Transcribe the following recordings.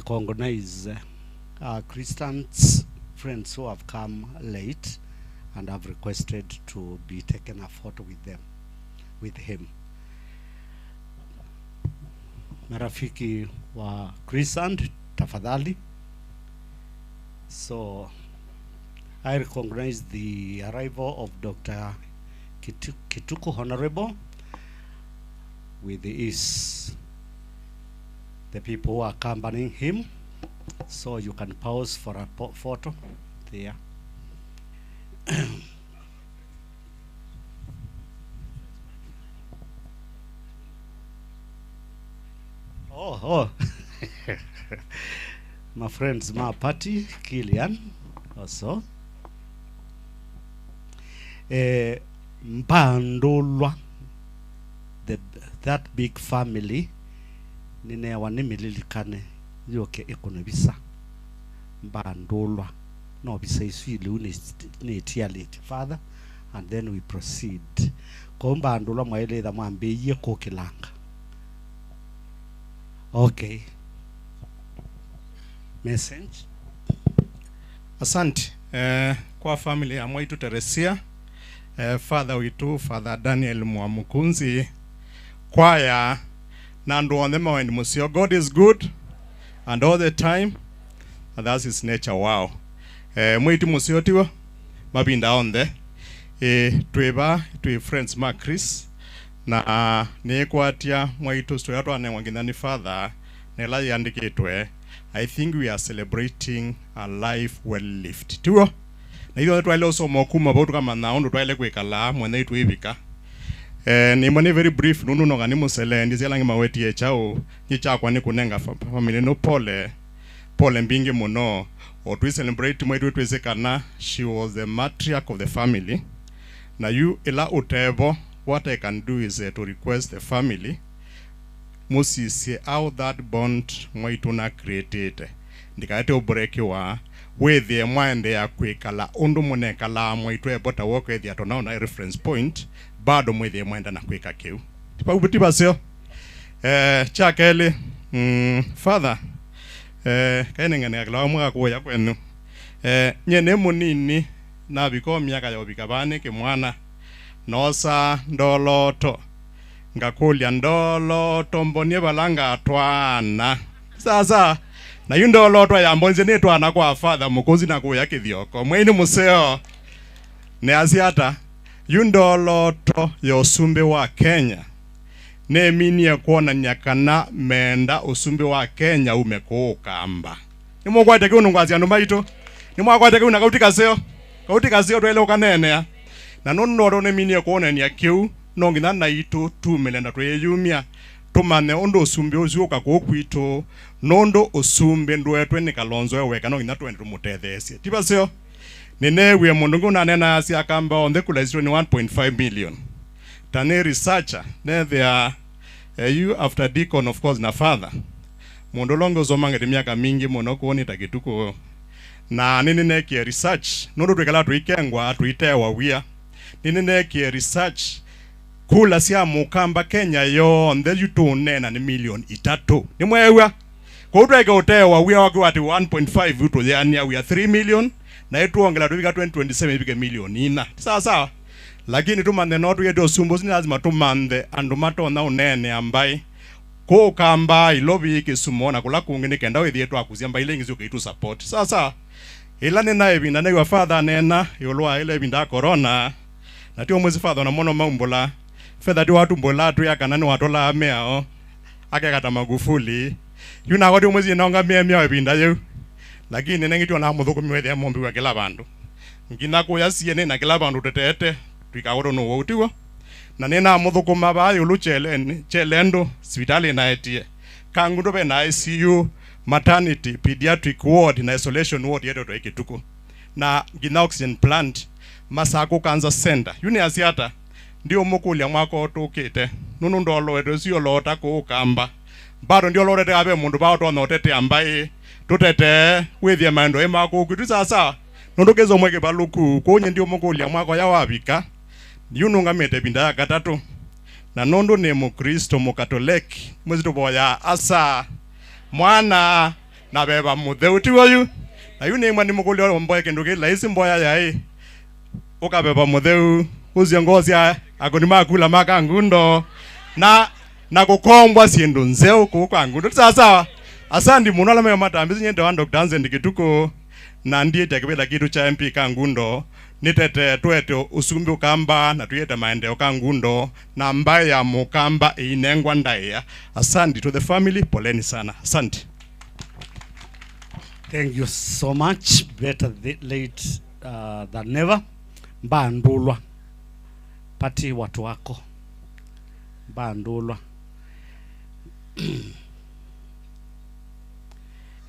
recognize Christians friends who have come late and have requested to be taken a photo with him. Marafiki wa Christian, tafadhali. So I recognize the arrival of Dr. Kituku Honorable with the people who are accompanying him. So you can pause for a photo there. Oh. My friends, Mapati, Kilian, also. Mpandolwa, that big family, nine wanimililikane yoke ekonobisa. Mpandolwa, no bisa iswilu ne tialete, Father, and then we proceed. Mpandolwa mwaele da mwambe ye kokilanga. Okay. Message. Asante. Kwa family ya Mwaitu Teresia, Father witu, Father Daniel Mwamukunzi, kwaya, nandu wandema wendi musio. God is good, and all the time, and that's his nature. Wow. Mwaitu musio tiwa, mabinda onde. Tui friends ma Chris, na nekwatia Mwaitu stoyato ane wangindani Father, nela yandikitwe. I think we are celebrating a life well lived. Tuo. Na hiyo twale also mokuma botu kama naondo twale kwekala mwene itu ibika. Ni mone very brief nunu no ngani musele ndi zelangi maweti echao nyicha kwa ni kunenga family no pole mbingi muno or to celebrate mwetu twezekana. She was the matriarch of the family. Na you ela utebo, what I can do is to request the family Musi see how that bond mwaituna created. Ndikaete obreki wa wethe mwende ya kwikala undu munekala mwaitu ebota woko ethi ato na reference point bado mwethe mwenda na kwika kiu. Tipa sio. Chakele Father kaine ngene akala mwa kuya kwenu. Nyene munini na biko myaka ya obikabane ke mwana nosa ndoloto ngakulia ndolo tombonie balanga atwana sasa na yundolo twa yambonze ne twana kwa Father mukozi na kuya kithioko mweni museo ne asiata yundolo to yosumbe wa Kenya ne minie kuona nyakana menda usumbe wa Kenya umekukamba nimwakwate kuno ngwazi anu maito nimwakwate kuno kautika seo twele ukanene na nonoro ne minie kuona nya kiu nongina na ito tumelenda tweyumia tumane ondo osumbe ozuka kokwito nondo osumbe ndwetwe ni kalonzo eweka nongina twende mutethesie tiba sio nenewe mundu nguna nena asi akamba on the kulaziro ni 1.5 million tane researcher ne there you after deacon of course na Father mundu longo zomangete miaka mingi muno kuoni takituko na nini neki research nondo twekala twikengwa twitewa wia nini neki research kula siya mukamba Kenya yo nde yutu nena ni milioni 3 ni mwewa kwa utweka utewa we are wati 1.5 yutu yani we are 3 million na yetu ongela tufika 2027 ipike milioni ina sawa lakini tumande notu yetu osumbo sini lazima tumande andumato na unene ambai ko kamba ilobi ikisumona kula kungini kenda wethi yetu akuzia mba ile ngizuke itu support sawa ila nena ebinda na wa Father nena yolwa ile ebinda corona na tiyo mwezi Father na mono maumbola fedha tu watu mbola tu ya kanani watola ameao ake kata Magufuli yuna wadi mwezi naonga mia webinda yu lakini nengitu wana muthuku mwezi ya mombi wa kila bandu ngina kuya siene na kila bandu tetete tuikawodo no wotiwa na nena muthuku mabayo lucheleni chelendo hospitali na etie kangundo be na ICU maternity pediatric ward na isolation ward yeto to ikituko na ngina oxygen plant Masako Cancer Center yuni asiata ndio mukulia mwako tukite nunu ndolo edo sio lota ko kamba bado ndio lorete abe mundu ba to notete ambaye tutete wethia mando emako kutu sasa nondokezo mweke baluku konye ndio mukulia mwako ya wabika yununga mete binda gatatu na nondo ne mu Kristo mu Katoliki mwezi to boya asa mwana na beba mutheu tiwo yu na yu ni mwa ni mukuli wa mboya kindu ki laisi mboya yai ukabeba mutheu ucio ngozi akoni makula maka ngundo na kukombwa sindu nzeu kwa ngundo sasa asandi muno ala meyo matambi nyende wa Dr. Anzen Kituko na ndiye takibela kitu cha MP ka ngundo nitete twete usumbi ukamba na tuyete maendeleo ka ngundo na mbaya ya mukamba inengwa ndaya. Asante to the family, poleni sana. Asante. Thank you so much. Better late than never. Mbandulwa pati watu wako mbandulwa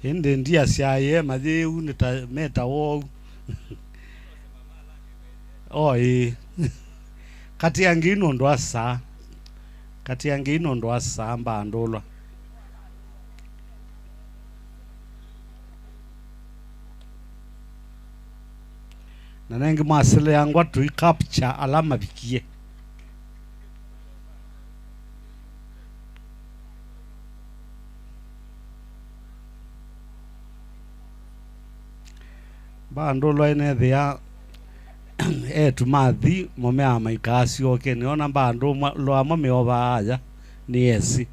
ende ndia siaye madheu nita meta wo oi kati yangino ndo asa mbandulwa na nangi masele yangu watu capture alama bikie bandolo ene thia tumathi momea maikasi oke niona bando lo amome obaja ni esi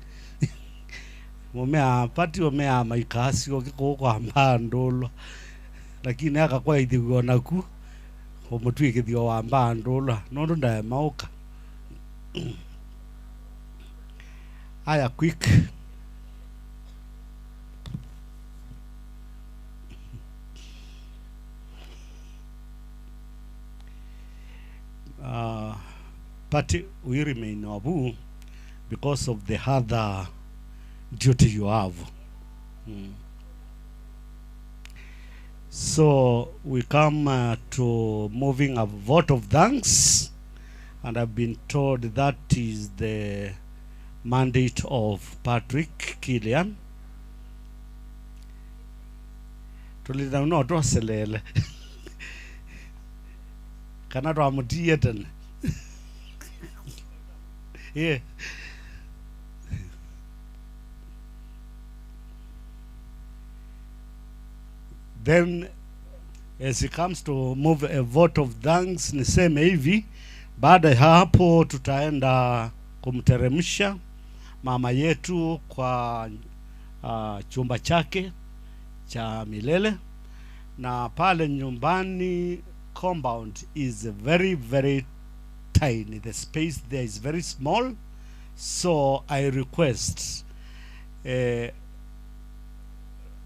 momea pati omea maikasi oke kwa bandolo lakini akakwa ithigwo naku omutwikithio wa mbandula nondu ndae mauka aya quick but we remain abu because of the other duty you have. So we come to moving a vote of thanks, and I've been told that is the mandate of Patrick Killian. Tulida no doselele. Kana ro amutie tena. Yeah. Then as it comes to move a vote of thanks, niseme hivi, baada ya hapo tutaenda kumteremsha mama yetu kwa chumba chake cha milele, na pale nyumbani compound is very very tiny, the space there is very small, so I request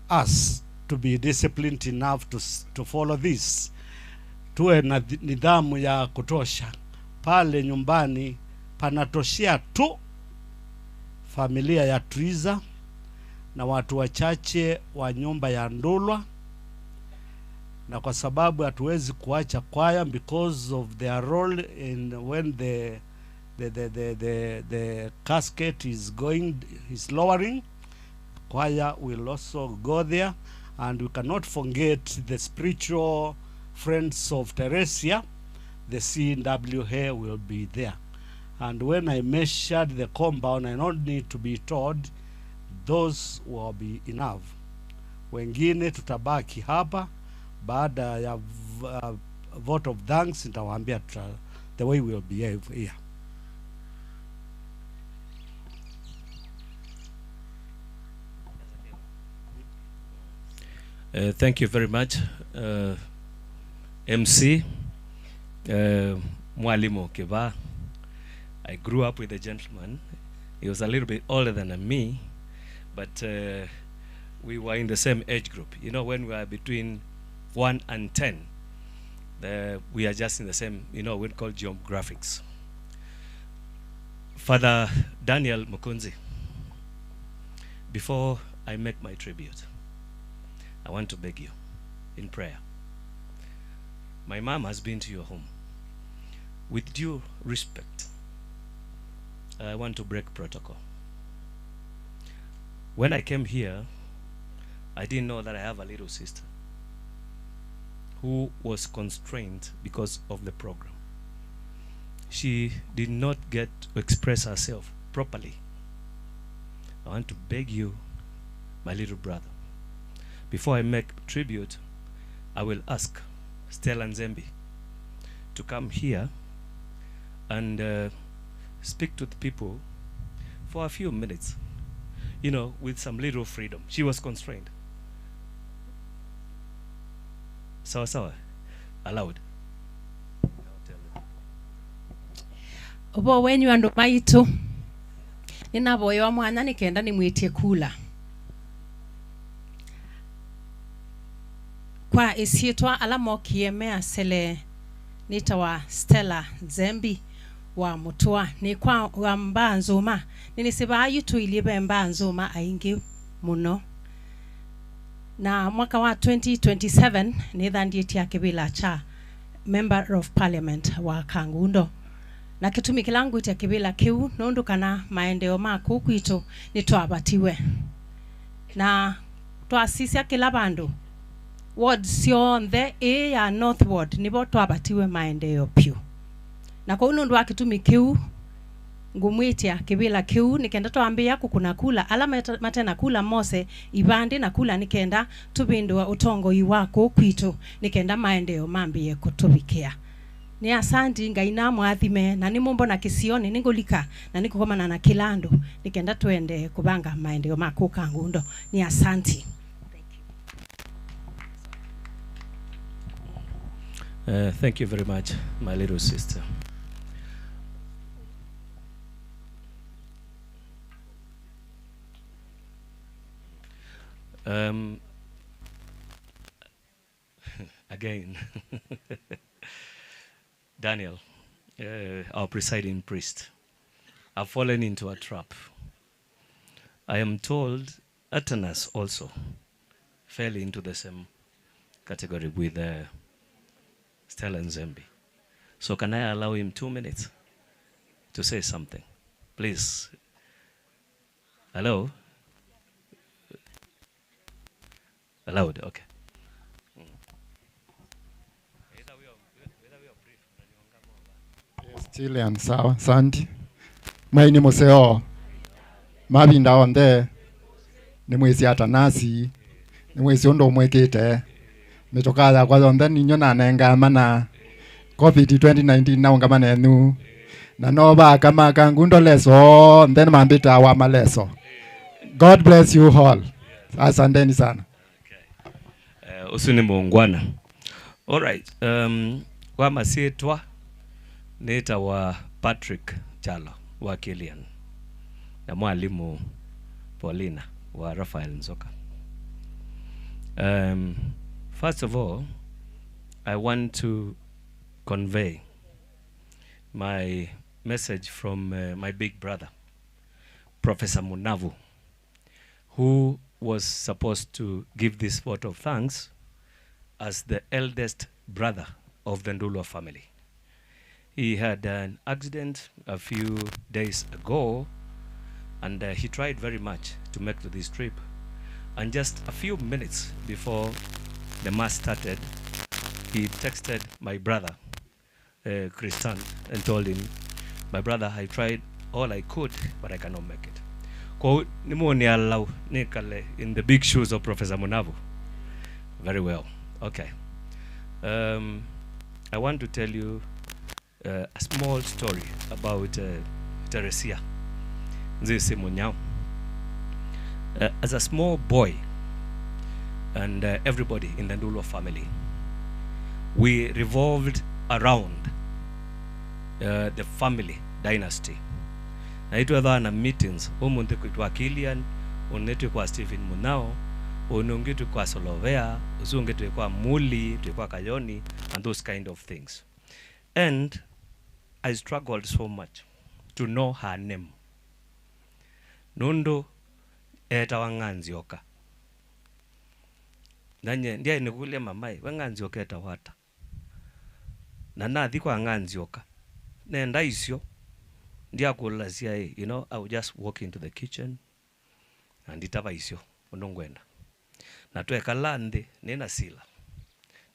us to be disciplined enough to follow this. Tuwe na nidhamu ya kutosha. Pale nyumbani panatoshia tu familia ya Triza na watu wachache wa nyumba ya Ndulwa, na kwa sababu hatuwezi kuacha kwaya because of their role in when the casket is lowering, choir will also go there. And we cannot forget the spiritual friends of Teresia, the CNWA will be there. And when I measured the compound, I don't need to be told, those will be enough. Wengine tutabaki hapa, baada ya vote of thanks, nitawaambia the way we'll behave here. Thank you very much, MC Mwalimu Kiva. I grew up with a gentleman. He was a little bit older than me, but we were in the same age group. You know, when we are between 1 and 10, we are just in the same, you know, we call geographics. Father Daniel Mukunzi, before I make my tribute, I want to beg you in prayer. My mom has been to your home. With due respect, I want to break protocol. When I came here, I didn't know that I have a little sister who was constrained because of the program. She did not get to express herself properly. I want to beg you, my little brother, Before I make tribute, I will ask Stella Nzembi to come here and speak to the people for a few minutes, you know, with some little freedom. She was constrained. Sawa, allowed. Obo wenyu andu maitu nina boyo wa mwana nikenda nimwitie kula kwa isietwa alamo kiemea sele nita wa Stella Nzembi wa Mutua ni kwa wa Mbanzuma nini siba yitu ilibe Mbanzuma aingi muno na mwaka wa 2027 ni thanditi ya kibila cha Member of Parliament wa Kangundo na kitumi kilangu tia kibila kiu nundu kana maendeo maku kwitu ni twabatiwe na twasisia kila bandu ward sionthe ya North Ward nibo twabatiwe maendeo pyu na kwa nundu akitumi kiu ngumwitia kibila kiu nikenda twambia kukuna kula ala matena kula mose ibandi na kula nikenda tubindwa utongo iwako kwitu nikenda maendeo mambie kutubikia ni asanti ngaina mwathime na ni mumbo na kisioni ningolika na nikukomana na kilando nikenda tuende kubanga maendeo mako Kangundo ni asanti. Thank you very much, my little sister. Again, Daniel, our presiding priest, I've fallen into a trap. I am told Atanas also fell into the same category with Stella Nzembi. So can I allow him 2 minutes to say something? Please. Hello? Allowed, okay. Chilean sawa santi maini museo mabinda onde ni mwezi Atanasi ni mwezi ondo mwekete mitokala kwa onde ninyo na nenga mana COVID 2019 na ungamana enu na noba kama Kangundo leso then mambita wa maleso. God bless you all. Asanteni sana. Usuni muungwana. All right. Kwa masietwa neta wa Patrick Chalo wa Kilian na mwalimu Paulina wa Rafael Nzoka. First of all, I want to convey my message from my big brother, Professor Munavu, who was supposed to give this vote of thanks as the eldest brother of the Ndulwa family. He had an accident a few days ago, and he tried very much to make this trip. And just a few minutes before the mass started, he texted my brother, Christian, and told him, my brother, I tried all I could, but I cannot make it. In the big shoes of Professor Munavu. Very well. Okay. I want to tell you a small story about Teresia Nzisi Munyao. As a small boy, and everybody in the Ndulwa family, we revolved around the family dynasty. Na itu adha na meetings, umunte kwa Kilian, unetu kwa Stephen Munao, unungitu kwa Solovea, usungitu kwa Muli, kwa Kayoni, and those kind of things. And I struggled so much to know her name. Nundo eta wanganzioka. Nanye ndiye nikulia mamai, wanganzioka eta wata. Nana kwa wanganzioka. Nenda isyo. Ndiya kulazia, you know, I would just walk into the kitchen and itaba isyo, unongwenda. Na tuweka lande, nina Sila.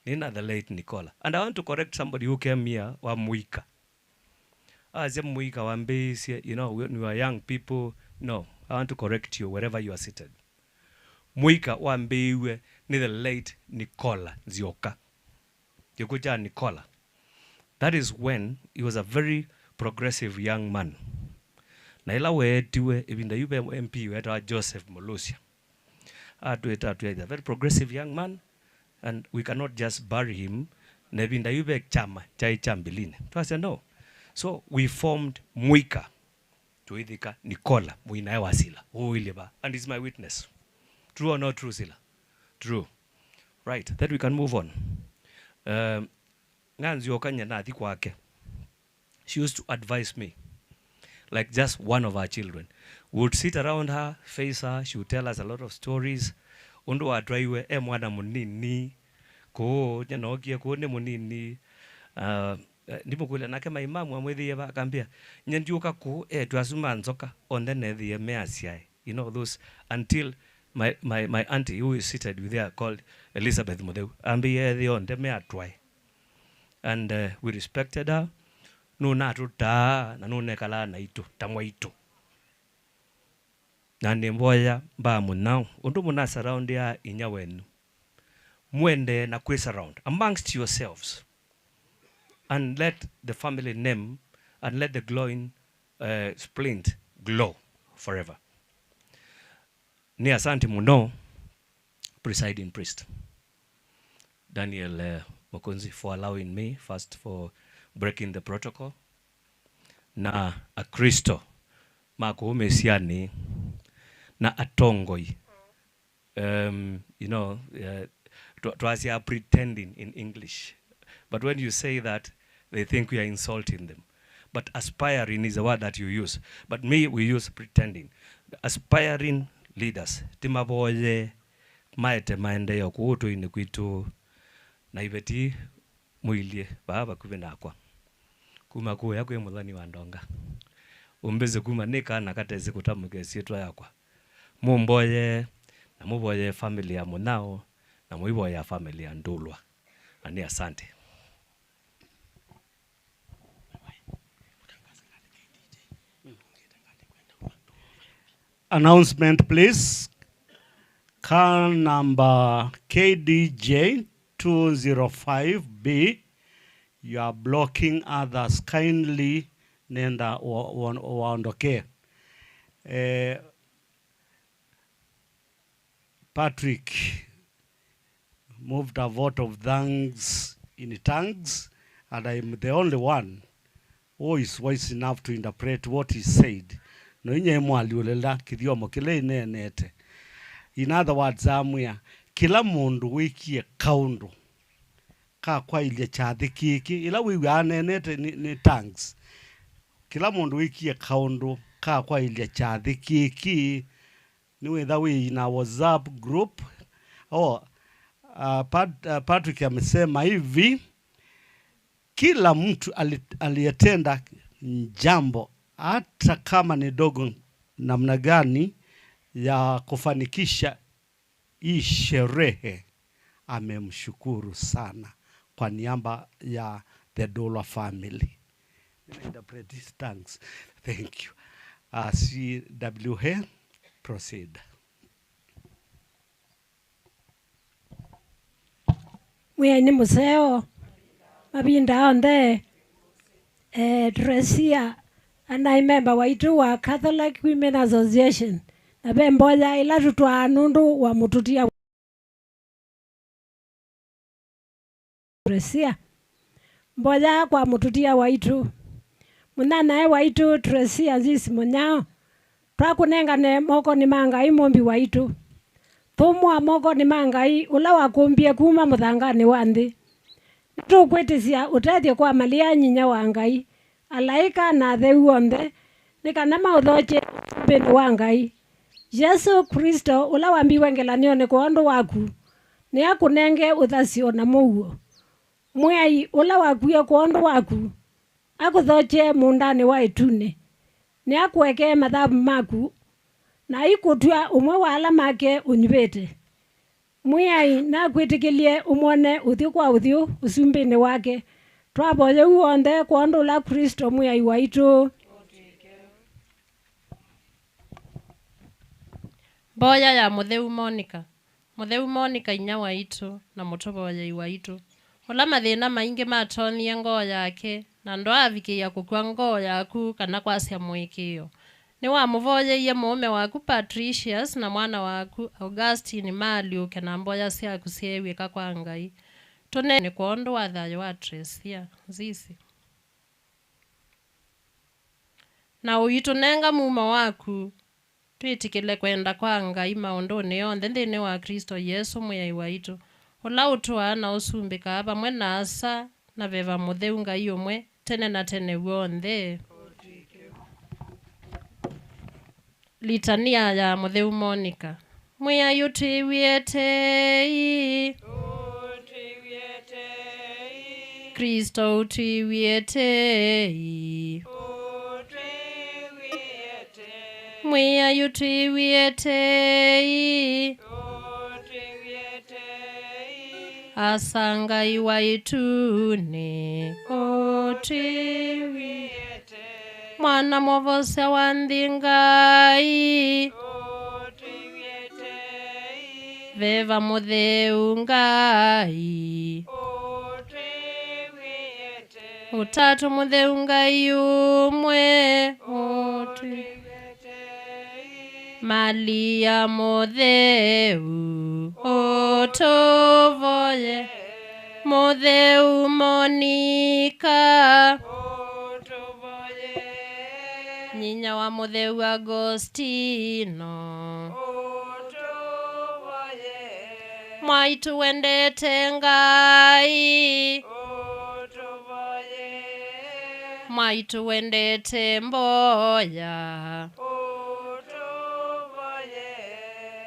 Nina the late Nicola. And I want to correct somebody who came here, wa Muika. As Muika, Wambesi, you know, when we were young people, no. I want to correct you wherever you are seated. Muika, Wambewe, ni the late Nicola Nzioka. Yukuja Nicola. That is when he was a very progressive young man. Na ila weetiwe ibinda yube MP weta Joseph Molusia. A very progressive young man, and we cannot just bury him. Nebinda yube chama chai chambiline. So I said no. So we formed Muika. Tuidhika Nicola Muinae Wasila. And he's my witness. True or not true, Sila? True. Right. Then we can move on. She used to advise me, like just one of our children. We would sit around her, face her, she would tell us a lot of stories. Undo adraiwe mwana munini ko nyanogia ko ne munini ndipo kule nakema imamu amwethi yeba akambia nyendiuka ko twasuma nzoka onde nethi measiai. You know those until my auntie who is seated with her called Elizabeth Modeu ambiye the onde meatwai. And we respected her. No natuta na no nekala na ito tamwa ito. Na nemboya ba munao undu muna surround ya inyawenu. Mwende na kwe surround amongst yourselves. And let the family name and let the glowing splint glow forever. Ni asante muno, presiding priest Daniel Mokonzi, for allowing me, first for breaking the protocol. Na a Kristo mako mesiani na atongoi. You know, twas ya pretending in English. But when you say that, they think we are insulting them. But aspiring is a word that you use. But we use pretending. Aspiring leaders. Timaboye maete maende ya kuoto inikwitu na ibeti muilie baba kubenda kwa. Kuma kuwa yako ya mudhani wandonga. Umbeze kuma nika nakatezi kutamuke sietwa yakwa. Mumboye na muboye family ya munao na muiboye ya family ya ndulwa. Ani asante. Announcement, please. Car number KDJ 205B. You are blocking others. Kindly nenda waondoke. Patrick moved a vote of thanks in tongues, and I'm the only one who is wise enough to interpret what he said. No inye mwali ulela kithiomo kile inenete. In other words, kila mundu wikie kaundu ka kwa ile chathi kiki ila wiwe anenete ni thanks. Kila mundu wikie kaundu ka kwa ile chathi kiki ni whether we in our WhatsApp group. Patrick amesema hivi, kila mtu aliyetenda jambo hata kama ni dogo namna gani ya kufanikisha hii sherehe amemshukuru sana kwa niaba ya the Dolwa family. Interpret these thanks. Thank you. CWA, proceed. We ni museo mabinda onde Dresia, and I remember waitu wa Catholic Women Association na bemboja ila tutwa nundu wa mututia Dresia mboja kwa mututia waitu munana waitu Dresia nzisi munyao twakunenga ne moko ni mangai mombi waitu thumwa moko ni mangai ula wakumbie kuma muthangani wa nthi tukwetisia utethio kwa malia nyinya wa ngai alaika na theu onthe nikana mauthoche bindu wa ngai Yesu Kristo ula wambiwe ngelanione kwa undu waku ni akunenge uthasio na muguo mwai ula wakuye kwa undu waku akuthoche mundani wa itune ni akweke mathabu maku na ikutwa umwe wa ala make unyubete mwai na kwitikilie umone uthio kwa uthio usumbini wake twaboye uonthe kwa undu la Kristo mwai waitu. Boya ya Mutheu Monica mutheu Monica inya waitu na mutoboya waitu ola mathina maingi matonia ngoo yake na ndo avikia kukwa ngoo yaku kana kwasia mwikio ni wa muvoyeie mume waku Patricius na mwana waku Augustine Maliuke na mboya ciaku ciewika kwa Ngai tunene kwa undu wa thayo wa Tresia Zisi na uitunenga muma waku twitikile kwenda kwa Ngai maunduni yonthe nthini wa Kristo Yesu muyai waitu ola utwa na usumbika pamwe na asa na veva mutheu Ngai umwe tene na tene wonthe. Litania ya mutheu Monica muyai utiwietei Kristo utiwietei muyai utiwietei asanga iwaitune utiwietei mwana mwovosia wa Ngai veva mutheu Ngai utatu mutheu Ngai umwe Malia mutheu utuvoye mutheu Monica nyinya wa mutheu Agostino mwaitu wendete Ngai mwaitu wendete mboya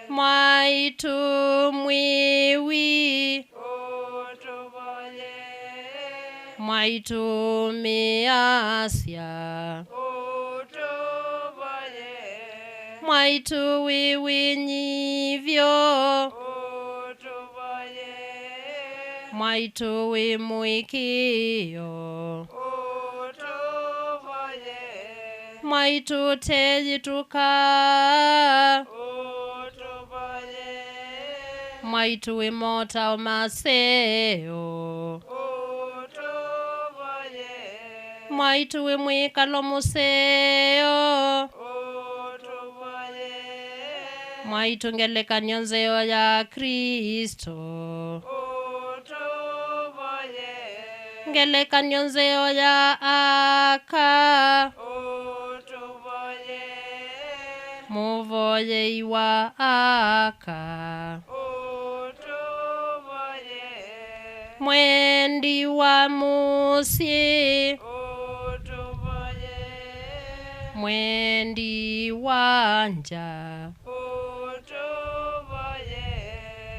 mwaitu mwiwi mwaitu miasya mwaitu wiwinyivyo mwaitu wimwikio mwaitu tejituka mwaitu wimota omaseo mwaitu wimwikalo museo mwaitu ngelekanyo nzeo ya Kristo ngelekanyo nzeo ya aka muvoye iwa aka mwendi wa musi mwendi wanja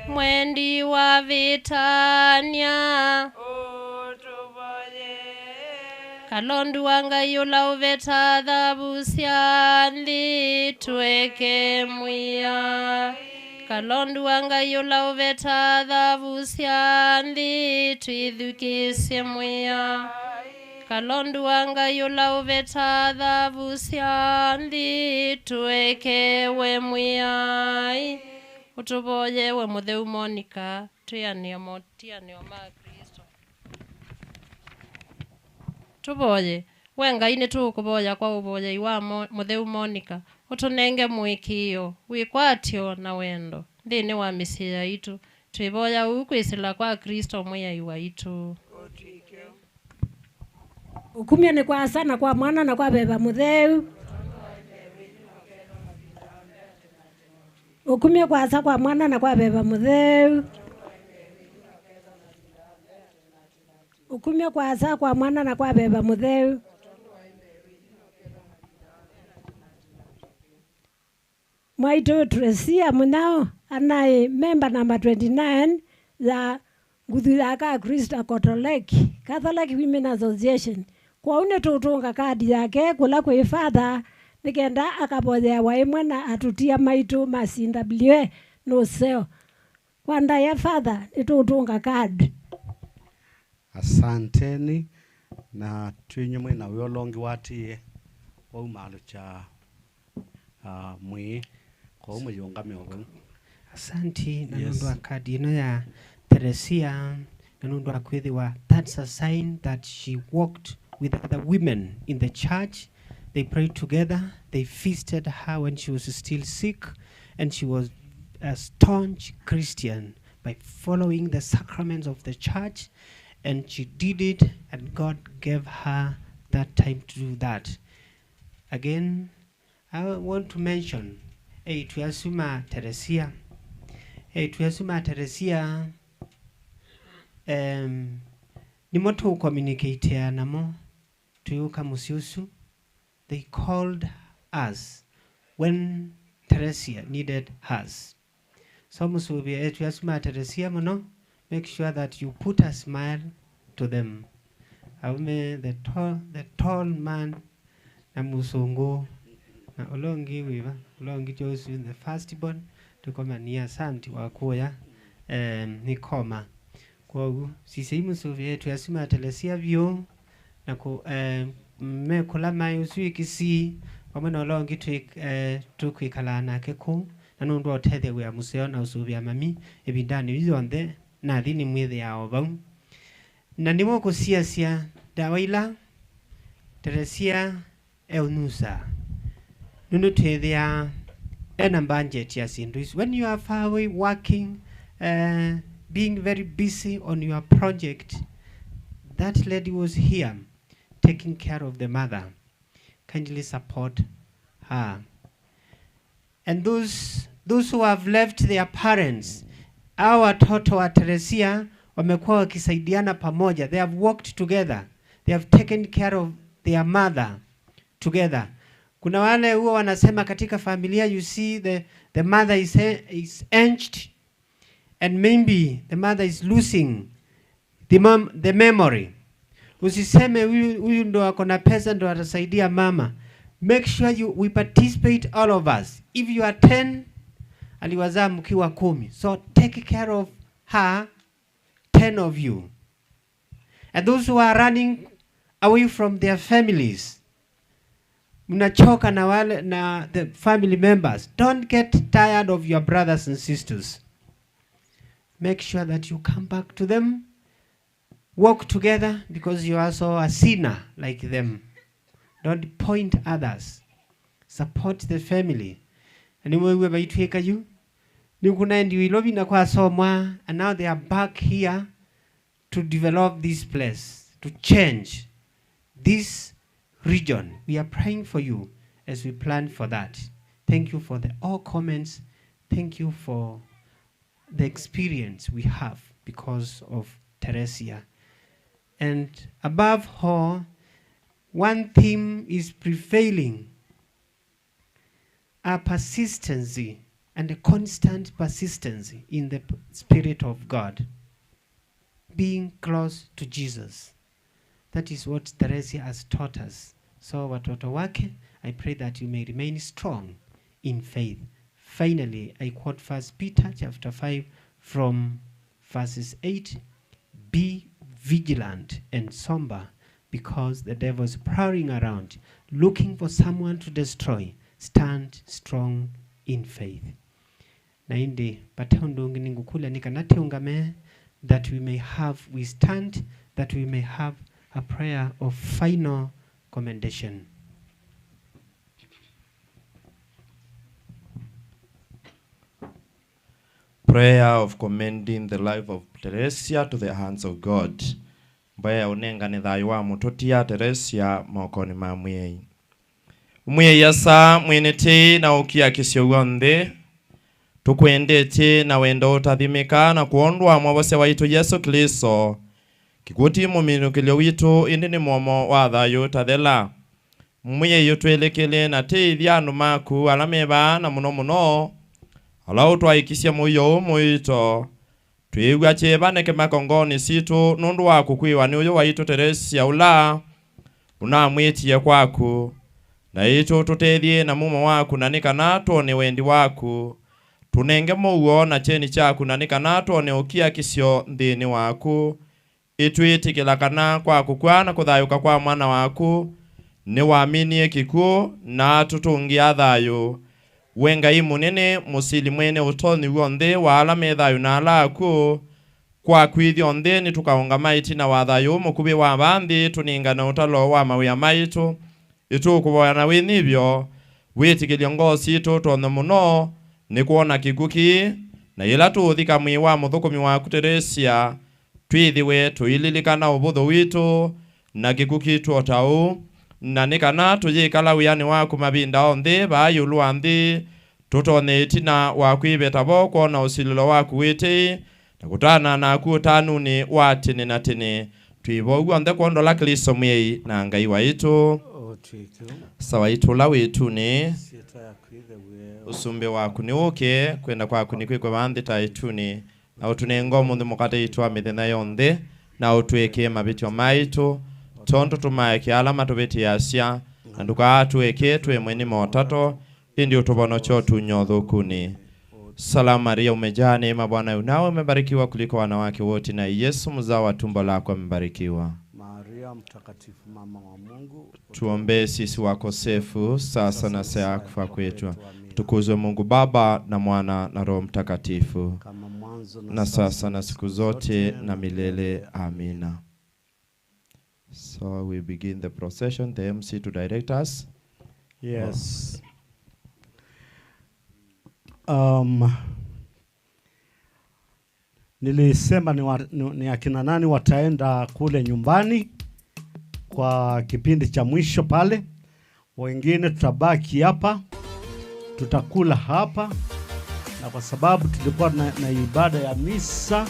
mwendi wa vitania kalondu wa Ngai ula uveta thabu cia nthi tweke mwiya kalondu wa Ngai ula uveta thabu cia nthi twithukicie mwiya kalondu wa Ngai ula uveta thabu cia nthi tweke we mwiyai utuvoye we mutheu Monica tuyania motianio ma Kristo tuvoye we Ngai ni tukuvoya kwa uvoyei wa mutheu Monica utunenge mwikio wikwatio na wendo nthini wa misi yaitu twivoya ukwisila kwa Kristo mwiyai waitu ukumia ni kwa sana kwa mwana na kwa beba mutheu ukumia kwa asa kwa mwana na kwa beba mutheu ukumia kwa asa kwa mwana na kwa beba mutheu mwaitu Tresia munao anaye member number 29 za nguthu ya ka Krista Catholic Women Association kwa une tutunga kadi yake kula kwi father nikenda akabothea waimwe na atutia maitu masindablie no seo kwa nda ya father nitutunga kadi. Asanteni na twinyumwe na wiolongi watie wa umalo cha mwi kwa umuyungame ogu Asanti na Yes. nundu akadi ino ya Teresia na nundu akwithiwa. That's a sign that she walked with other women in the church. They prayed together. They feasted her when she was still sick, and she was a staunch Christian by following the sacraments of the church, and she did it, and God gave her that time to do that. Again, I want to mention tuyasuma Teresia. Tuyasuma Teresia ni moto communicate namo tuyuka musiusu. They called us when Teresia needed us. So musubi tuyasuma Teresia mono, make sure that you put a smile to them. Aume the tall man na musungu na olongi wiva olongi Josu the firstborn tukoma ni asanti wakuya nikoma kwa sisi musubi yetu yasima Teresia vyo na ku me kulama yusuikisi wamana olongi tukwikala nake ku na nundu othethe we museo na usubi mami ebindani bizonde na thini mwithe yao bau na ndimo kusiasia dawaila Teresia eunusa nunu tethia ena budget ya sindus. When you are far away working, being very busy on your project, that lady was here taking care of the mother. Kindly support her. And those who have left their parents, our watoto wa Teresia wamekuwa wakisaidiana pamoja. They have worked together. They have taken care of their mother together. Kuna wale huwa wanasema katika familia, you see the mother is aged and maybe the mother is losing the memory. Usiseme huyu ndo akona pesa ndo atasaidia mama. Make sure we participate, all of us. If you are 10, aliwazaa mkiwa 10. So take care of her, 10 of you. And those who are running away from their families, mnachoka na wale na the family members, don't get tired of your brothers and sisters. Make sure that you come back to them. Walk together because you are also a sinner like them. Don't point others. Support the family. And we baitweka you. Nikuna ndi wilobi na kwa somwa, and now they are back here to develop this place, to change this region. We are praying for you as we plan for that. Thank you for all comments. Thank you for the experience we have because of Teresia. And above all, one theme is prevailing: a persistency and a constant persistency in the Spirit of God. Being close to Jesus. That is what Teresia has taught us. So watoto wake, I pray that you may remain strong in faith. Finally, I quote 1 Peter chapter 5 from verses 8. Be vigilant and somber, because the devil is prowling around, looking for someone to destroy. Stand strong in faith. Na indi patahundungi ningukula nikanate ungame, that we stand, that we may have a prayer of final commendation. Prayer of commending the life of Teresia to the hands of God. Mbaya unenga ni thayu wa mutotia Teresia mokoni ma mwiyei. Umwiyei yasa mwenete na ukia kisio wonde. Tukwendete na wendo utathimika na kuondwa mwabose wa itu Yesu Kristo. Kikuti muminukilio witu indi ni momo wa thayu tathela. Umwiyei utwelekele na teithia anu maku alameba na muno muno. Alau twaikisia muyo muito. Tuigwa chebaneke makongoni situ nundu waku kwiwa ni uyo waitu Teresia ula unamwitie kwaku. Na itu tutethie na mumo waku na nikana tuone wendi waku. Tunenge muo na cheni chaku na nikana tuone ukia kisio nthini waku. Itwitikila kana kwaku kwana kuthayuka kwa mwana waku. Ni waminie kiku na tutungia thayu. wengai munene musili mwene utoni wonde wala methayo na alaku kwa kwithio nthe ni tukaunga maiti na wathayo mukubi wa banthi tuningana utalo wa mawia maitu itukuboyana winibyo witikilia ngosi itu tono muno ni kuona kiguki na ila tuthika mwi wa muthukumi wa Teresia twithiwe tuililikana ubutho witu na kiguki tuotau na nikana tuyikala wiyani waku mabinda onthe bayulu anthi tutone itina wa kwibeta boko na usililo waku witi na kutana na kutanu ni watini na tini twibogu onthe kondola Kristo mwei na ngai waitu sawa itu la witu ni usumbe waku ni uke kwenda kwaku ni kwikwe banthi ta ituni na utunengo munthi mukate itwa mithenya yonthe na utweke mabitio maitu tonto tumaeke alama tubeti yasia na ndukatueke twe mweni motato indi utubono chotu nyotho kuni. Salamu Maria umejaa neema, Bwana unawe, umebarikiwa kuliko wanawake wote na Yesu mzao wa tumbo lako amebarikiwa. Maria mtakatifu mama wa Mungu, tuombee sisi wakosefu sasa na saa kufa kwetu. Tukuzwe Mungu Baba na Mwana na Roho Mtakatifu, na sasa na siku zote na milele. Amina. So we begin the procession. The MC to direct us. Yes. Nilisema ni akina nani wataenda kule nyumbani kwa kipindi cha mwisho pale. Wengine tutabaki hapa, tutakula hapa, na kwa sababu tulikuwa na ibada ya misa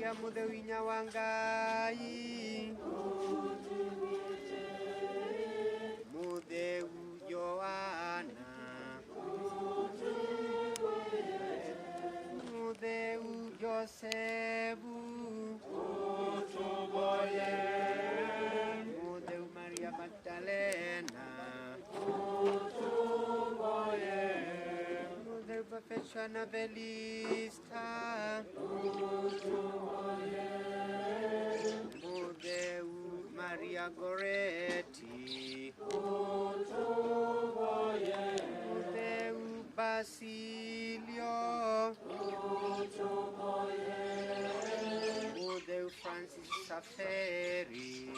Teresia Mudewinya Wangai Mudeu Joana Mudeu Josebu Mudeu Maria Magdalena Mudeu Perfecciona Velista Mudeu Maria Goretti Mudeu Basilio Mudeu Francis Saferi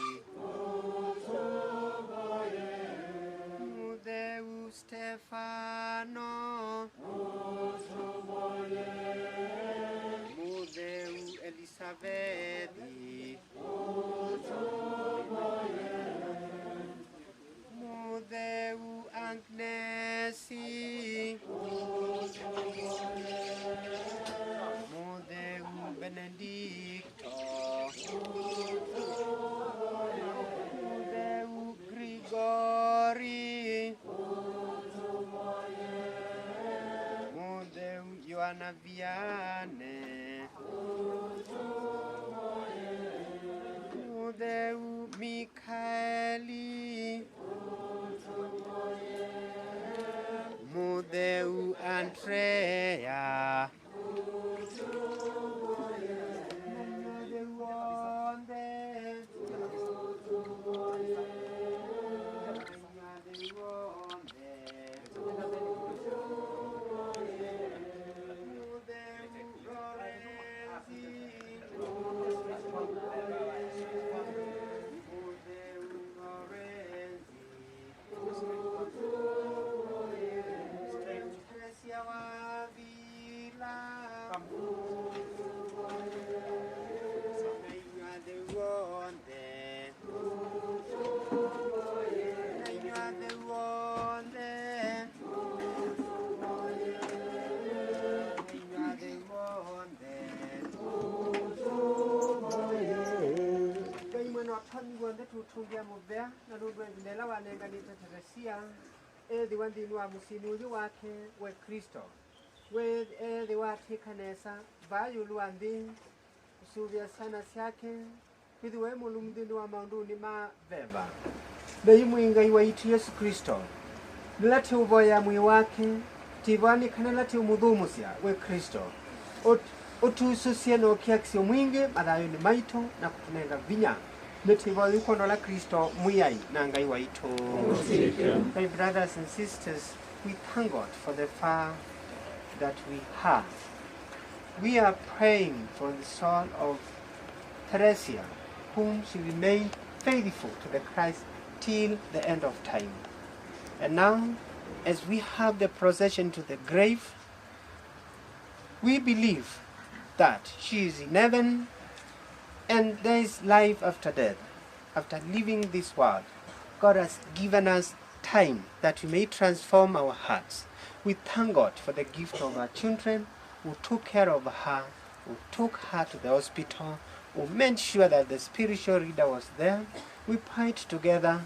Mudeu Stefano Mudeu Elisabedi Mudeu Agnesi Mudeu Benedicto Mudeu Grigori Mudeu Joanna Viane Mudeu Michaeli Mudeu Andrea tutungia muvea na nundu endela wanenganite Teresia ethi wanthini wa musini uyu wake we Kristo we ethi wati kanesa vayulu wa nthi usuvia sana syake hithi we mulumthini wa maunduni ma veva bei mwingai wa itu Yesu Kristo nilati uvoya mwi wake tivani kanalati umudhumusya we Kristo utususie no kiaksio mwingi mathayo ni maito na kutunenga vinya Netivo yukono la Kristo muyai na ngai waitu. My brothers and sisters, we thank God for the far that we have. We are praying for the soul of Teresia, whom she remained faithful to the Christ till the end of time. And now, as we have the procession to the grave, we believe that she is in heaven and there is life after death. After leaving this world, God has given us time that we may transform our hearts. We thank God for the gift of our children who took care of her, who took her to the hospital, who made sure that the spiritual leader was there. We prayed together.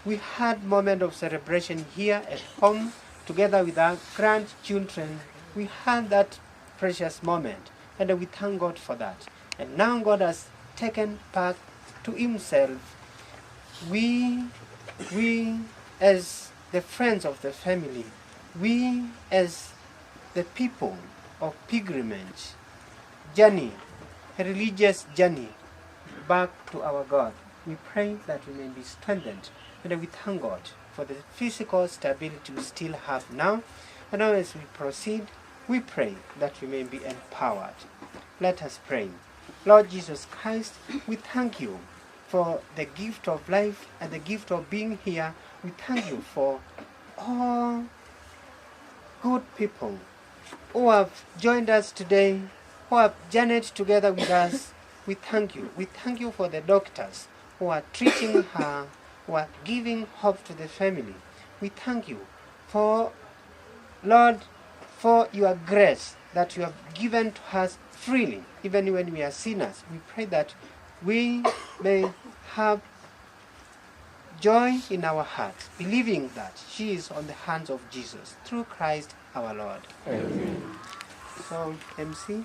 We had moment of celebration here at home together with our grandchildren. We had that precious moment, and we thank God for that. And now God has taken back to himself. We as the friends of the family, we as the people of pilgrimage journey, a religious journey back to our God, we pray that we may be strengthened, and we thank God for the physical stability we still have now. And now as we proceed, we pray that we may be empowered. Let us pray. Lord Jesus Christ, we thank you for the gift of life and the gift of being here. We thank you for all good people who have joined us today, who have journeyed together with us. We thank you. We thank you for the doctors who are treating her, who are giving hope to the family. We thank you for, Lord, for your grace that you have given to us freely, even when we are sinners. We pray that we may have joy in our hearts, believing that she is on the hands of Jesus through Christ our Lord. Amen. So, MC?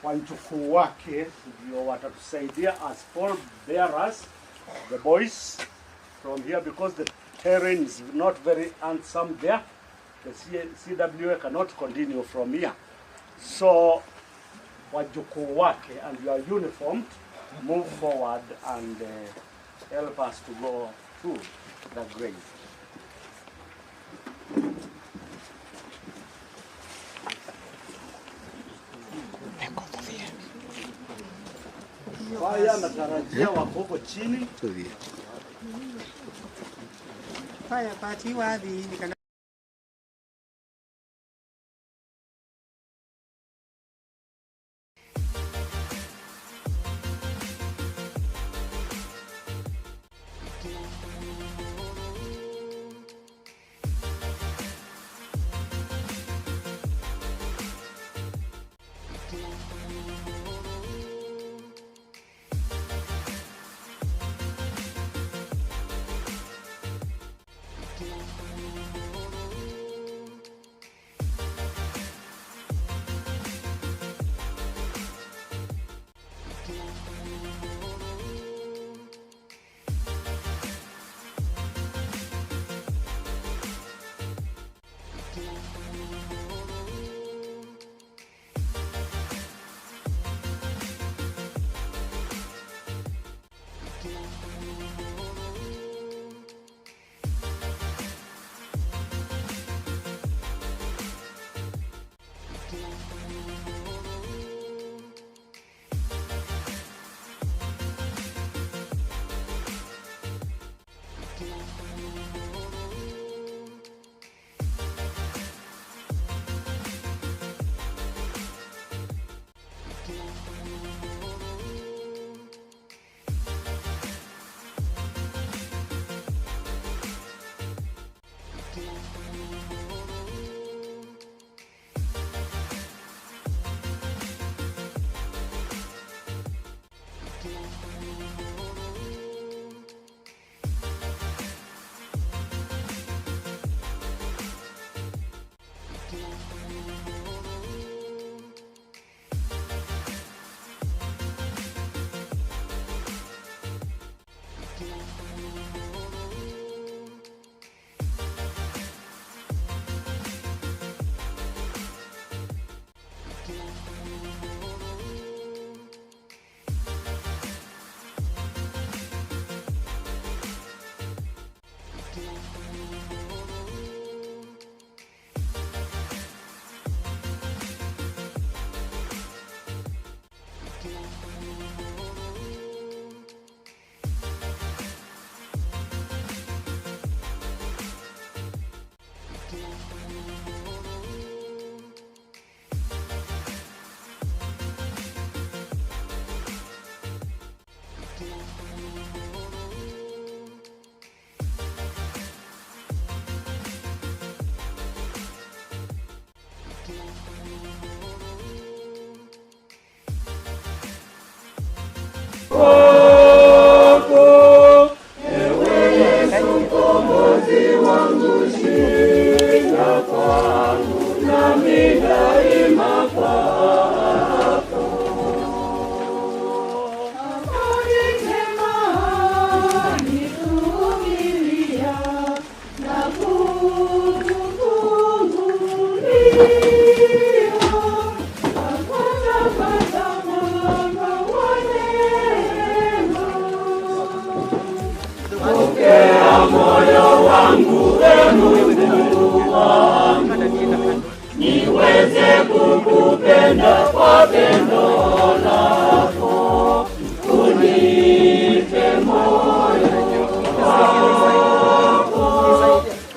Wajukuu wake ndio watatusaidia as pall bearers, the boys from here, because the terrain is not very handsome there. The CWA cannot continue from here. So wajukuu wake, and you are uniformed, move forward and help us to go to the grave. Haya, natarajia wako chini. Haya, pati wapi nikana niweze kukupenda kwa pendo lako, unipe moyo wako,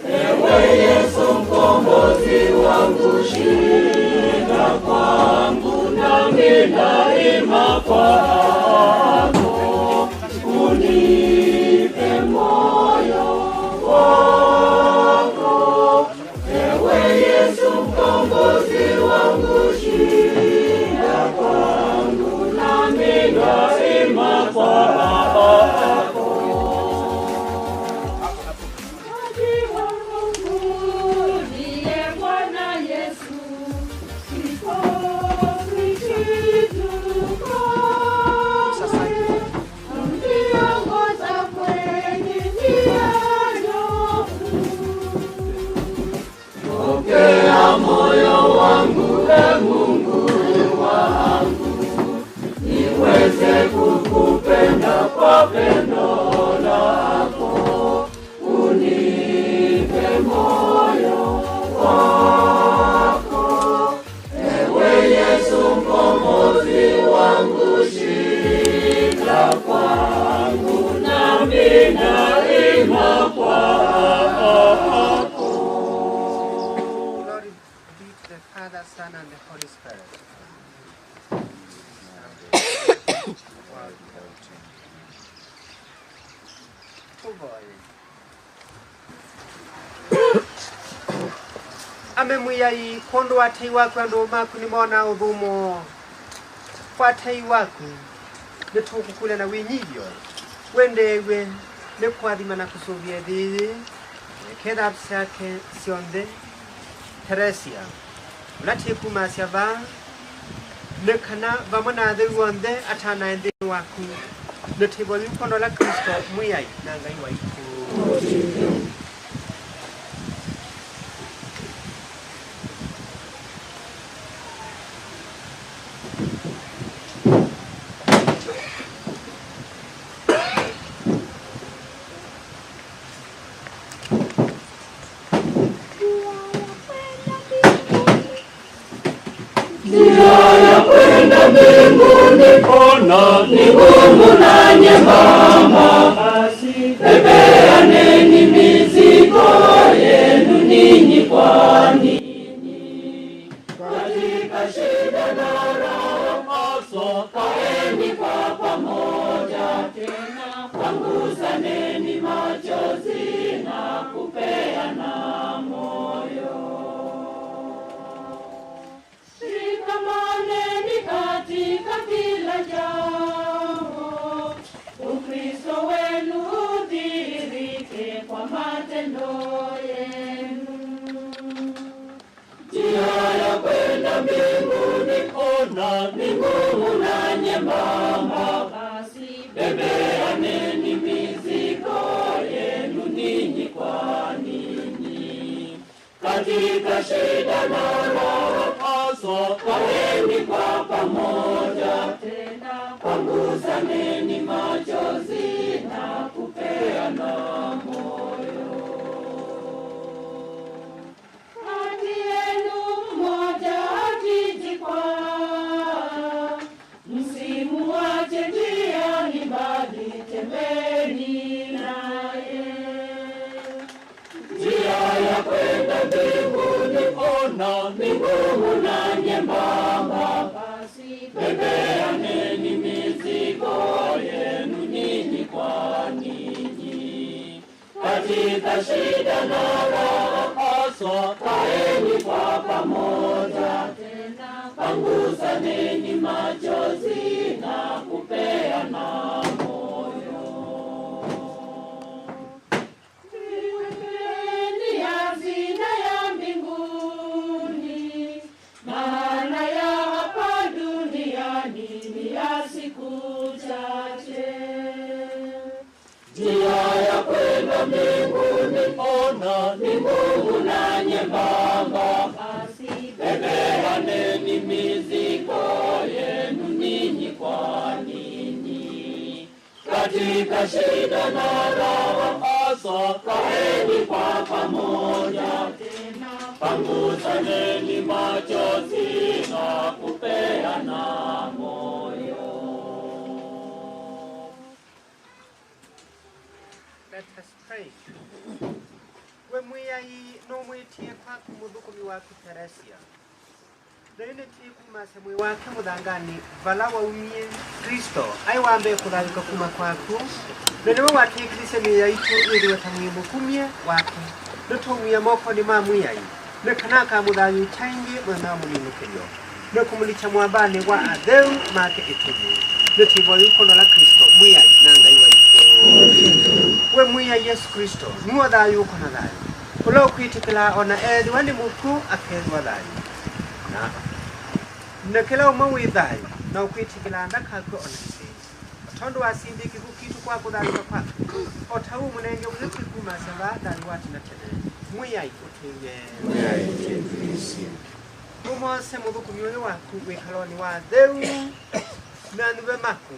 ewe Yesu mkombozi wangu, shika kwangu nami daima kwako, unipe moyo wako, ewe Yesu mkombozi Holy Spirit. Amemwia i kondo wa tei waku ando maku ni mona udhumo kwa tei waku ni tuku kule na winyivyo wendewe ni kuadhima na kusuvia dhizi keda apsi yake sionde Teresia ulati kuma siava ni kana vamona adhi uonde atana endhi waku ni tibo yu kondo la Kristo mwia i nanga iwa iku Ona ni ngumu na nyembamba, bebeaneni mizigo yenu ninyi kwa ninyi. Katika shida na raha, kaeni kwa pamoja tena, panguzaneni machozi na kupeana moyo. Shikamaneni katika kila jambo, Ukristo wenu udhihirike kwa matendo yenu. Njia ya kwenda mbinguni ona ni ngumu na nyembamba, basi bebeaneni mizigo yenu ninyi kwa ninyi. Katika shida na raha, kaeni kwa pamoja tena, panguzaneni machozi na kupeana moyo. Kati yenu mmoja akijikwaa, msimuache njiani, bali tembeni naye. Njia ya kwenda mbinguni ona ni ngumu na nyembamba, basi bebeaneni mizigo yenu ninyi kwa ninyi. Katika shida na raha, kaeni kwa pamoja tena, panguzaneni machozi na kupeana moyo. Jiwekeni hazina ya mbinguni, maana ya hapa duniani ni ya siku chache. Njia ya kwenda mbinguni ona ni ngumu na nyembamba, basi bebeaneni mizigo yenu ninyi kwa ninyi. Katika shida na raha, kaeni kwa pamoja tena, panguzaneni machozi na kupeana moyo. Let us pray. We mwiyai no mwitie kwaku muthukumi waku Teresia. Nene tikumase mwi wake muthangani vala waumie Kristo ai wambe kuthavika kuma kwaku. Nene watikrise miya itu iliwe tamwimukumie wake. Nutumia moko ni mamwiyai. Nekanaka muthanyu chaingi mwena mulinukiyo. Nekumulicha mwambani wa atheu make itumu. Netivo yukono la Kristo mwiyai nanga iwa itu. We mwiyai Yesu Kristo nuwa thayu uko na thayu. Ulo kwitikila ona ethi wani muku akethwa thayu. Na nekela umawi thayu na ukwitikila ndakaku ona isi. Tondo wasindi kiku kitu kwa kuthayu kwa otau munenge uliku kumasava thayu wati na tene. Mwiyai utinye. Mwiyai utinye. Mumose muthukumi uyu waku wikaloni wa theu na nube maku.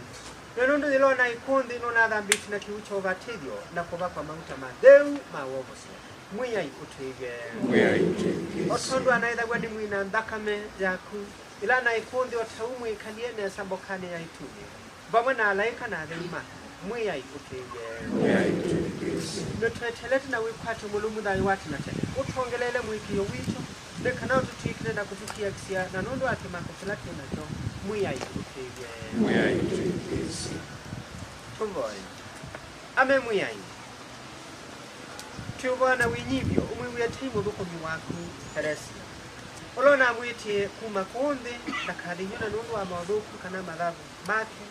Nenondo dilona ikundi nona thambiti na kiucho ubatithio na kuva kwa mauta matheu mawovose. Mwiyai utige. Mwiyai utige. Otondo anaitha gwadi mwina thakame yaku. Ila na ikundi otaumu ikalie nesa mbokane ya ituni. Vamwe na alaika na theu maku. Mwiyai utige. Mwiyai utige. Nutwetelete na wikwate mulumu thayu wati na tene. Utongelele mwikio wicho. Nekanao tutike tena kutukia kisia na nondo ati makosela tena cho muya ikutige muya is tumboy ame muya tubona winyibyo umwe yatimu bukomi waku Teresia olona mwitie kuma konde na kadinyona nondo amadoku kana madhabu make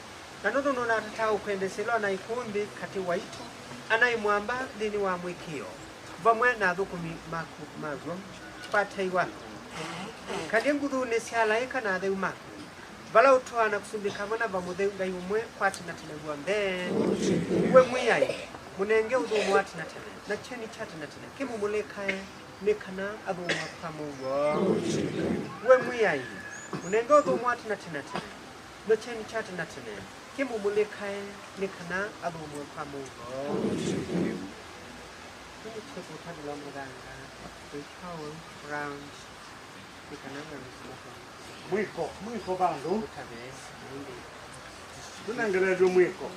na nondo nona atatao kwendeselo na ikonde kati waitu anaimwamba dini wa mwikio vamwe na thukumi maku magwo pataiwa kadi nguthu ne sialaika na theu maku vala utwana kusumbika mwana vamutheu ngai umwe kwati na tene gwambe we mwiyai munenge uthumu wati na tene na cheni chati na tene kimu mulekae nekana athumu pamugo we mwiyai munenge uthumu wati na tene na cheni chati na tene kimu mulekae nekana athumu pamugo Let me check what kind of lumber the towel round the cananga Mwiko bandu. Tunangerejo mwiko.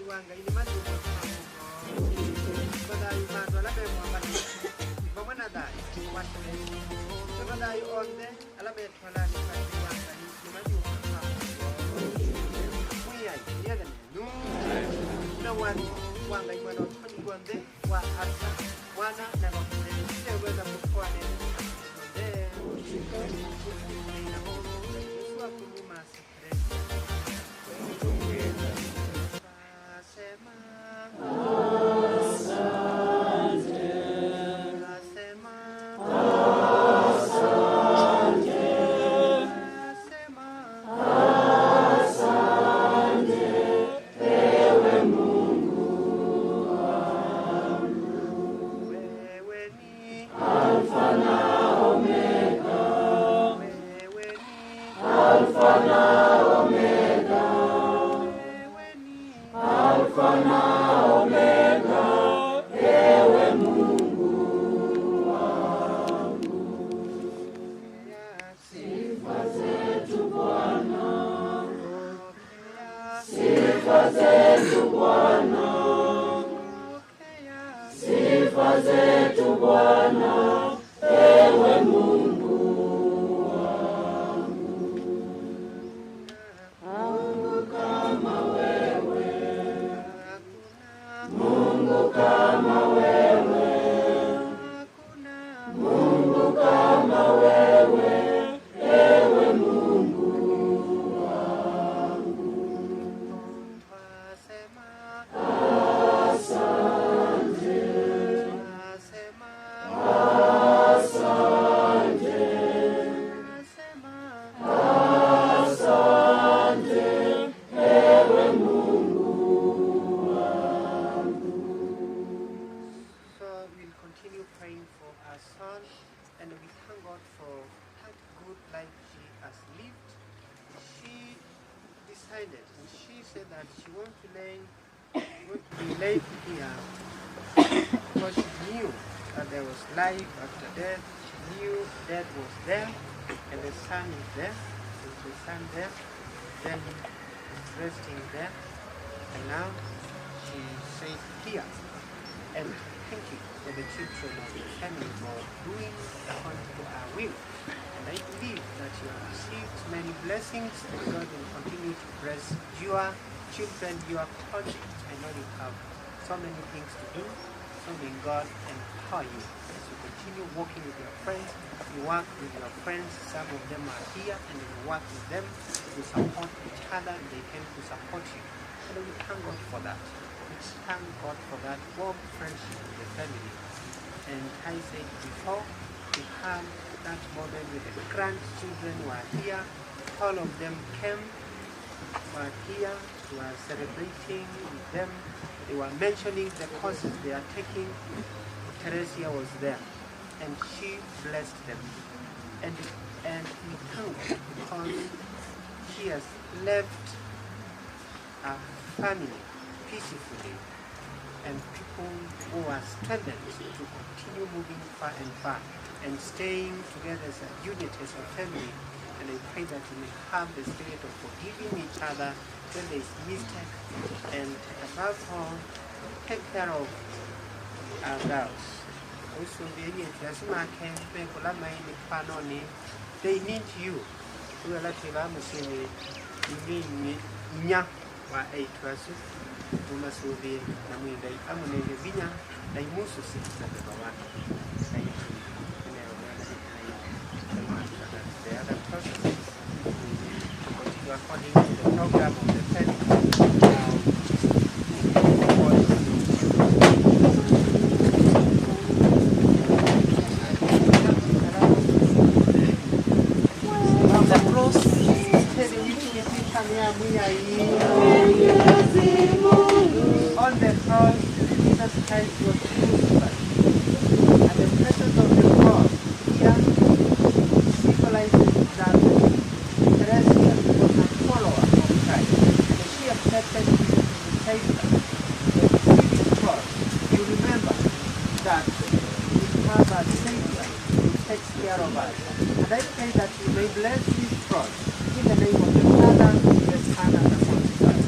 wanga ini madumo badai madwa la bemo abati vamana dai watne badai onde ala be thola ni pati wanga ni madumo pa muya yega no na wanga imano thoni gonde wa asa wana na gonde sewe na kufwane gonde na mo Yesu akumuma Alpha na Omega, praying for her son, and we thank God for that good life she has lived. She decided, and she said that she wants to be laid here because she knew that there was life after death. She knew death was there, and the son is there. There's the son there, then resting there, and now she says here. And thank you for the children of the family for doing according to our will. And I believe that you have received many blessings, and God will continue to bless your children, your project. I know you have so many things to do, so may God empower you as you continue working with your friends. You work with your friends, some of them are here, and you work with them to support each other, and they came to support you. And we thank God for that. We thank God for that warm friendship with the family. And I said before, we had that moment with the grandchildren who are here. All of them came, were here, we were celebrating with them. They were mentioning the courses they are taking. Teresia was there, and she blessed them. And we thank God because she has left a family peacefully, and people who are strengthened to continue moving far and far and staying together as a unit, as a family. And I pray that we may have the spirit of forgiving each other when there is mistake, and above all, take care of our girls. Also, they need you. We are like you mean wa eitwasu umasubi na mwindai amunenge binya na imusu sita baba the other person continue according to the program of the family. On the cross, Jesus Christ was crucified. And the presence of the cross here symbolizes that Teresia was a follower of Christ. And she accepted Jesus as a Savior. When you see this cross, you remember that we have a Savior who takes care of us. And I pray that you may bless this cross in the name of the Father, the Son, and the Holy Spirit.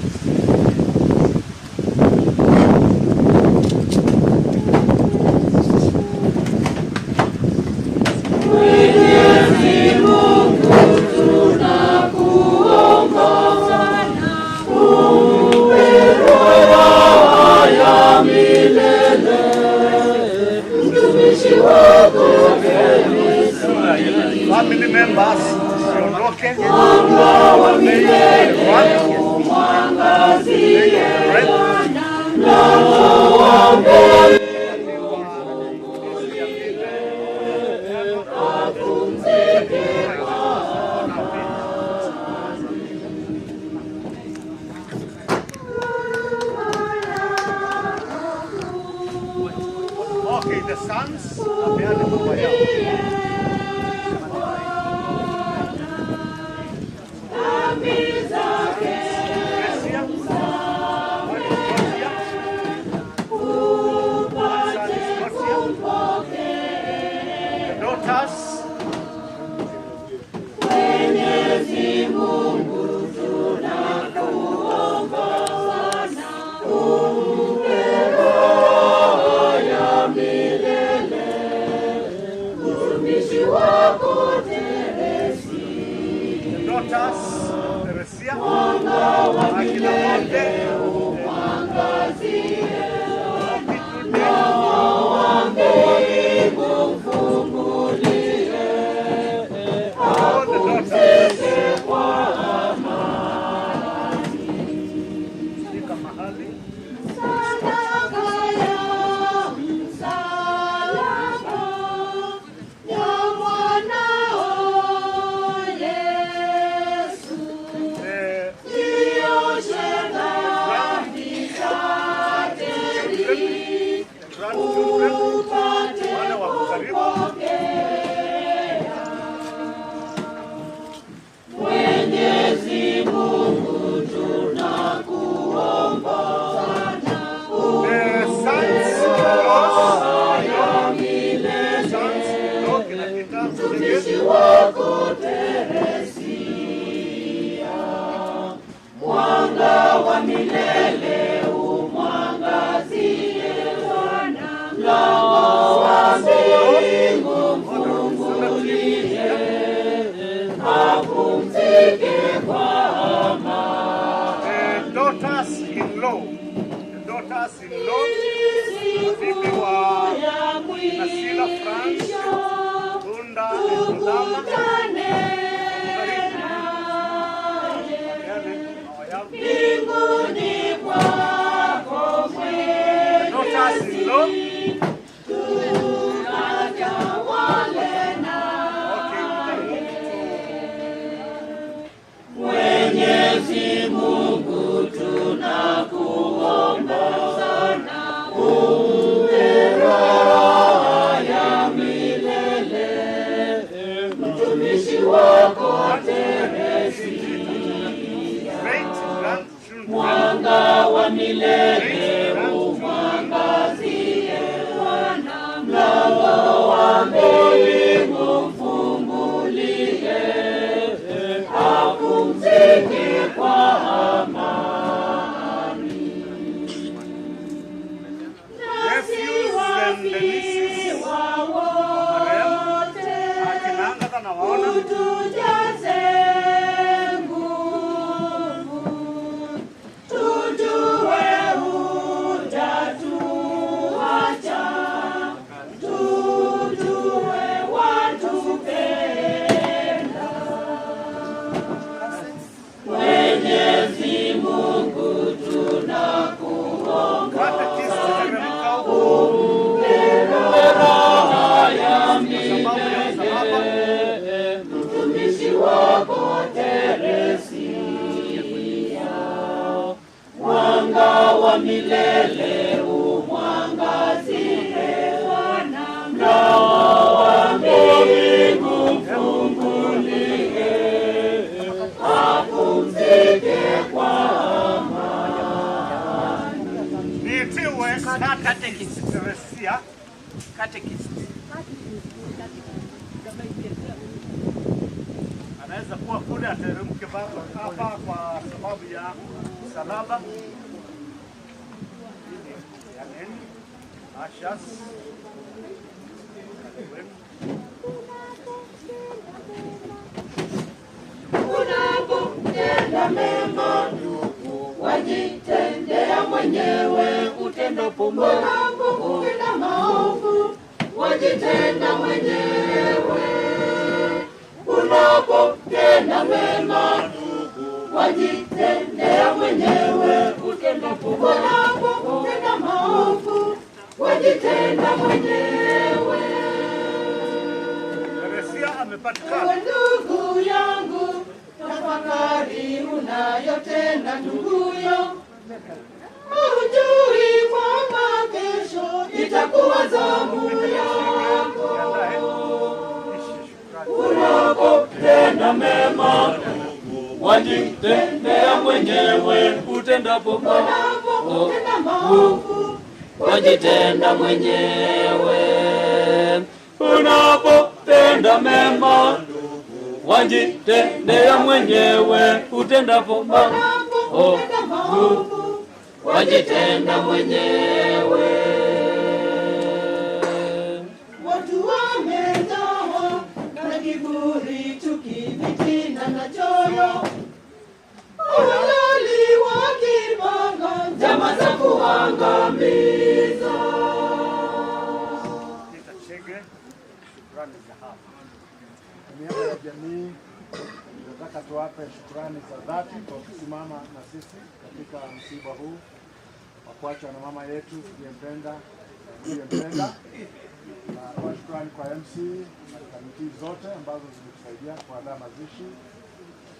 Family members, siondoke. Okay, the sons wapeane mambo yao. Teresia, akina mtumishi wako Teresia, mwanga wa milele umwangazie Bwana, mlango wa mbingu mfungulie, apumzike kwa amani. Daughters-in-law, bibi wa Nasila France, Bunda Ndama, mbinguni kwako mwenyewe, daughters-in-law, tunatawale nawe. Mwenyezi Mungu tunakuomba sana, umpe raha ya milele mtumishi wako Teresia, mwanga wa milele umwangazie Bwana, mlango wa mbingu mfungulie, apumzike kwa amani. Nasi wafii wa wote tujaze nguvu, tujue utatuacha, tujue watupenda. Mwenyezi Mungu tunakuomba sana, umpe raha ya milele mtumishi wako Teresia, mwanga wa milele umwangazie Bwana, mlango wa mbingu mfungulie, apumzike kwa amani. niitiwe catechist Teresia, catechist. Anaweza kuwa kule ateremke baba hapa kwa sababu ya msalaba. Amen. Ashas. Unapotenda mema wajitendea mwenyewe, utendapo unapotenda maovu wajitenda mwenyewe. Unapotenda mema wajitendea mwenyewe, utendapo unapotenda maovu wajitenda mwenyewe. Teresia amepatikana. Ewe ndugu yangu, tafakari unayotenda nduguyo, hujui kwamba kesho itakuwa zamu yako. Unapotenda mema wajitendea mwenyewe, utendapo maovu wajitenda mwenyewe. Unapotenda mema wajitendea mwenyewe, utendapo maovu wajitenda mwenyewe. Watu wamejawa na kiburi, chuki, fitina na choyo, halali wakipanga njama za kuangamiza. Shukrani za hapa. Kwa niaba ya jamii nataka tuwape shukrani za dhati kwa kusimama na sisi katika msiba huu wa kuachwa na mama yetu tuliyempenda. Na kwa shukrani kwa MC na kamiti zote ambazo zimetusaidia kuandaa mazishi,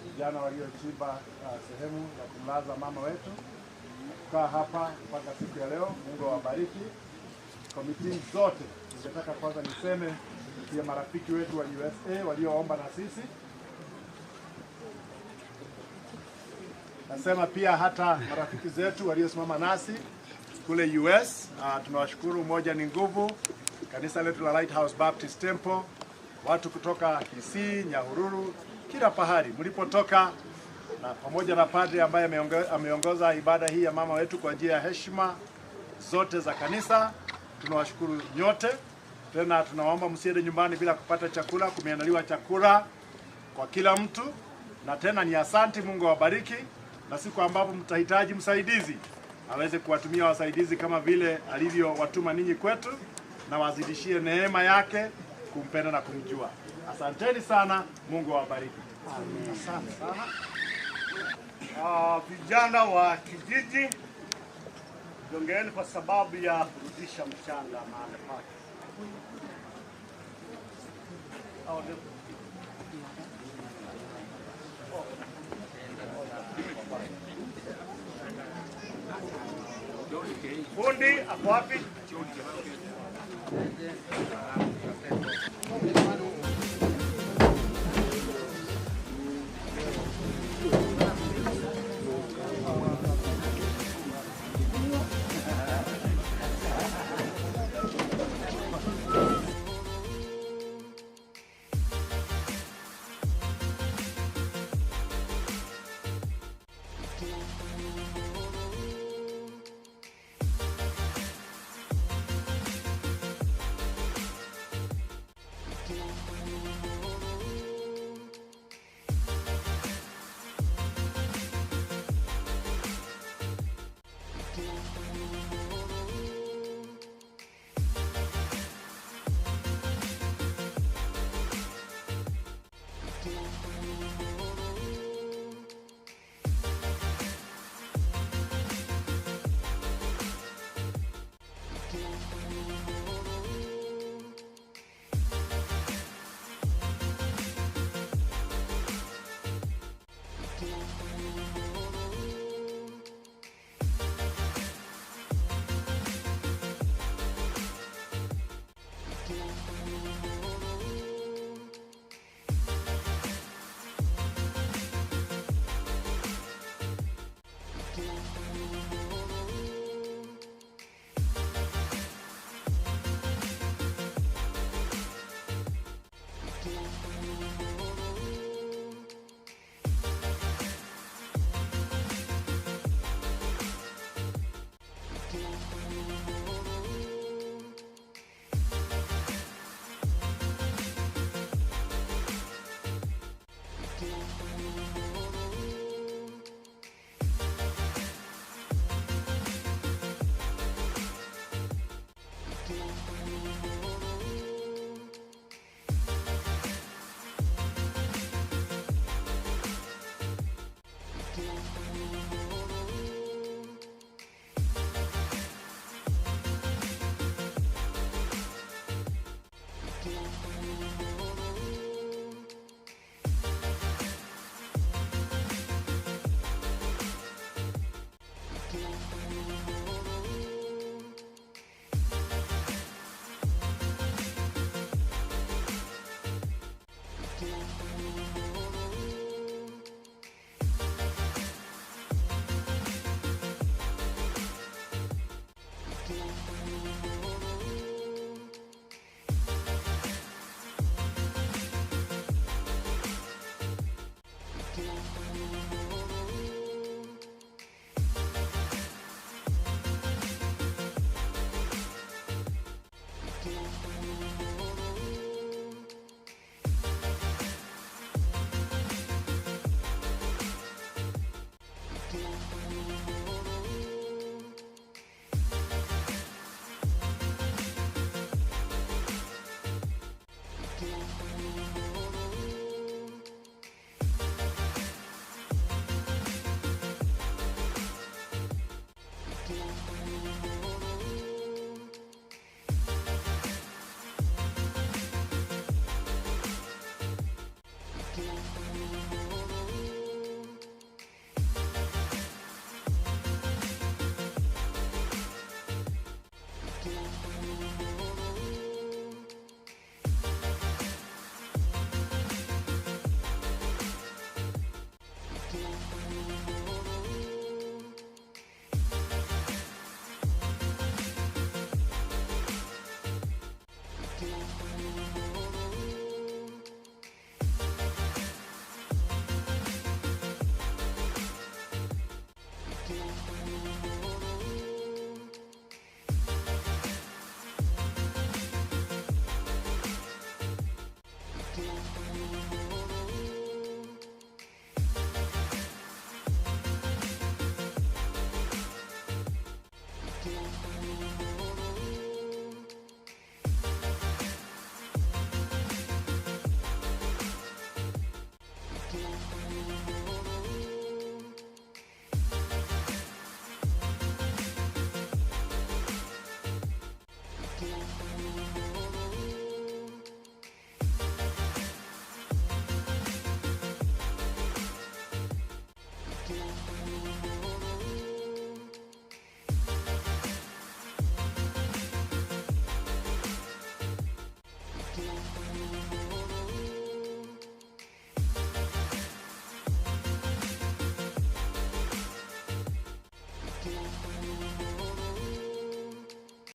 vijana waliochimba sehemu ya kumlaza mama wetu kukaa hapa mpaka siku ya leo. Mungu awabariki. Komiti zote ningetaka kwanza niseme pia marafiki wetu wa USA walioomba na sisi. Nasema pia hata marafiki zetu waliosimama nasi kule US. Tunawashukuru. Moja ni nguvu, kanisa letu la Lighthouse Baptist Temple, watu kutoka Kisii, Nyahururu, kila pahali mlipotoka, na pamoja na padre ambaye ameongoza ibada hii ya mama wetu kwa njia ya heshima zote za kanisa. Tunawashukuru nyote. Tena tunawaomba msiende nyumbani bila kupata chakula. Kumeandaliwa chakula kwa kila mtu, na tena ni asanti. Mungu awabariki, na siku ambapo mtahitaji msaidizi aweze kuwatumia wasaidizi kama vile alivyowatuma ninyi kwetu, na wazidishie neema yake kumpenda na kumjua. Asanteni sana, Mungu awabariki. Amen. Asante sana. Vijana wa kijiji, jongeeni kwa sababu ya kurudisha mchanga mahali pake. Fundi ako wapi?